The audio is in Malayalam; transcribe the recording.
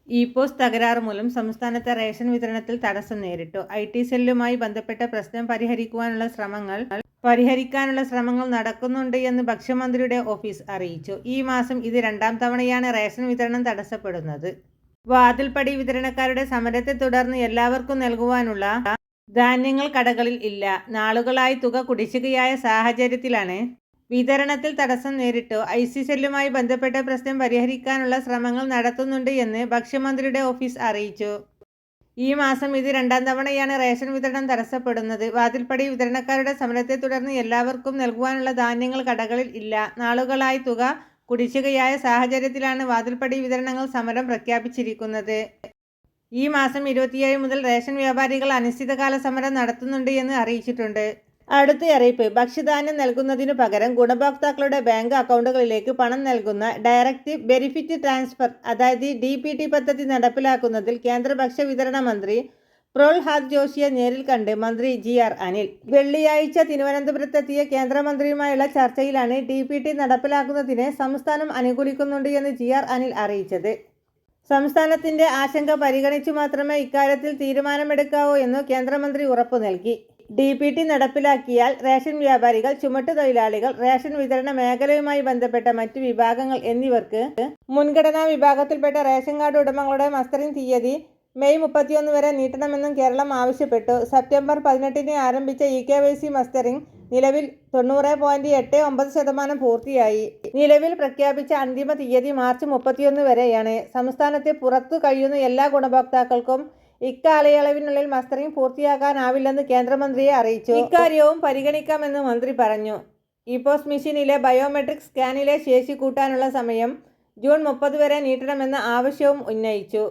ഇ-പോസ് തകരാറ് മൂലം സംസ്ഥാനത്തെ റേഷൻ വിതരണത്തിൽ തടസ്സം നേരിട്ടു. ഐ.ടി സെല്ലുമായി ബന്ധപ്പെട്ട പ്രശ്നം പരിഹരിക്കാനുള്ള ശ്രമങ്ങൾ നടക്കുന്നുണ്ട് എന്ന് ഭക്ഷ്യമന്ത്രിയുടെ ഓഫീസ് അറിയിച്ചു. ഈ മാസം ഇത് രണ്ടാം തവണയാണ് റേഷൻ വിതരണം തടസ്സപ്പെടുന്നത്. വാതിൽപ്പടി വിതരണക്കാരുടെ സമരത്തെ തുടർന്ന് എല്ലാവർക്കും നൽകുവാനുള്ള ധാന്യങ്ങൾ കടകളിൽ ഇല്ല. നാളുകളായി തുക കുടിശ്ശികയായ സാഹചര്യത്തിലാണ് വിതരണത്തിൽ തടസ്സം നേരിട്ടു. ഐ.സി സെല്ലുമായി ബന്ധപ്പെട്ട പ്രശ്നം പരിഹരിക്കാനുള്ള ശ്രമങ്ങൾ നടത്തുന്നുണ്ട് എന്ന് ഭക്ഷ്യമന്ത്രിയുടെ ഓഫീസ് അറിയിച്ചു. ഈ മാസം ഇത് രണ്ടാം തവണയാണ് റേഷൻ വിതരണം തടസ്സപ്പെടുന്നത്. വാതിൽപ്പടി വിതരണക്കാരുടെ സമരത്തെ തുടർന്ന് എല്ലാവർക്കും നൽകുവാനുള്ള ധാന്യങ്ങൾ കടകളിൽ ഇല്ല. നാളുകളായി തുക കുടിശ്ശികയായ സാഹചര്യത്തിലാണ് വാതിൽപ്പടി വിതരണങ്ങൾ സമരം പ്രഖ്യാപിച്ചിരിക്കുന്നത്. ഈ മാസം 27 മുതൽ റേഷൻ വ്യാപാരികൾ അനിശ്ചിതകാല സമരം നടത്തുന്നുണ്ട് എന്ന് അറിയിച്ചിട്ടുണ്ട്. അടുത്ത അറിയിപ്പ്. ഭക്ഷ്യധാന്യം നൽകുന്നതിനു പകരം ഗുണഭോക്താക്കളുടെ ബാങ്ക് അക്കൗണ്ടുകളിലേക്ക് പണം നൽകുന്ന ഡയറക്റ്റ് ബെനിഫിറ്റ് ട്രാൻസ്ഫർ അതായത് DBT പദ്ധതി നടപ്പിലാക്കുന്നതിൽ കേന്ദ്ര ഭക്ഷ്യവിതരണ മന്ത്രി പ്രഹ്ലാദ് ജോഷിയെ നേരിൽ കണ്ട് മന്ത്രി GR അനിൽ. വെള്ളിയാഴ്ച തിരുവനന്തപുരത്തെത്തിയ കേന്ദ്രമന്ത്രിയുമായുള്ള ചർച്ചയിലാണ് DBT നടപ്പിലാക്കുന്നതിനെ സംസ്ഥാനം അനുകൂലിക്കുന്നുണ്ട് എന്ന് GR അനിൽ അറിയിച്ചത്. സംസ്ഥാനത്തിന്റെ ആശങ്ക പരിഗണിച്ചു മാത്രമേ ഇക്കാര്യത്തിൽ തീരുമാനമെടുക്കാവൂ എന്നു കേന്ദ്രമന്ത്രി ഉറപ്പു നൽകി. DBT നടപ്പിലാക്കിയാൽ റേഷൻ വ്യാപാരികൾ, ചുമട്ടുതൊഴിലാളികൾ, റേഷൻ വിതരണ മേഖലയുമായി ബന്ധപ്പെട്ട മറ്റു വിഭാഗങ്ങൾ എന്നിവർക്ക് മുൻഗണനാ വിഭാഗത്തിൽപ്പെട്ട റേഷൻ കാർഡ് ഉടമകളുടെ മസ്റ്ററിംഗ് തീയതി മെയ് 31 വരെ നീട്ടണമെന്നും കേരളം ആവശ്യപ്പെട്ടു. സെപ്റ്റംബർ 18 ആരംഭിച്ച eKYC മസ്റ്ററിംഗ് നിലവിൽ 90.89% പൂർത്തിയായി. നിലവിൽ പ്രഖ്യാപിച്ച അന്തിമ തീയതി മാർച്ച് 31 വരെയാണ്. സംസ്ഥാനത്തെ പുറത്തു കഴിയുന്ന എല്ലാ ഗുണഭോക്താക്കൾക്കും ഇക്കാലയളവിനുള്ളിൽ മസ്റ്ററിംഗ് പൂർത്തിയാക്കാനാവില്ലെന്ന് കേന്ദ്രമന്ത്രിയെ അറിയിച്ചു. ഇക്കാര്യവും പരിഗണിക്കാമെന്ന് മന്ത്രി പറഞ്ഞു. ഇ-പോസ് മെഷീനിലെ ബയോമെട്രിക് സ്കാനിലെ ശേഷി കൂട്ടാനുള്ള സമയം ജൂൺ 30 വരെ നീട്ടണമെന്ന ആവശ്യവും ഉന്നയിച്ചു.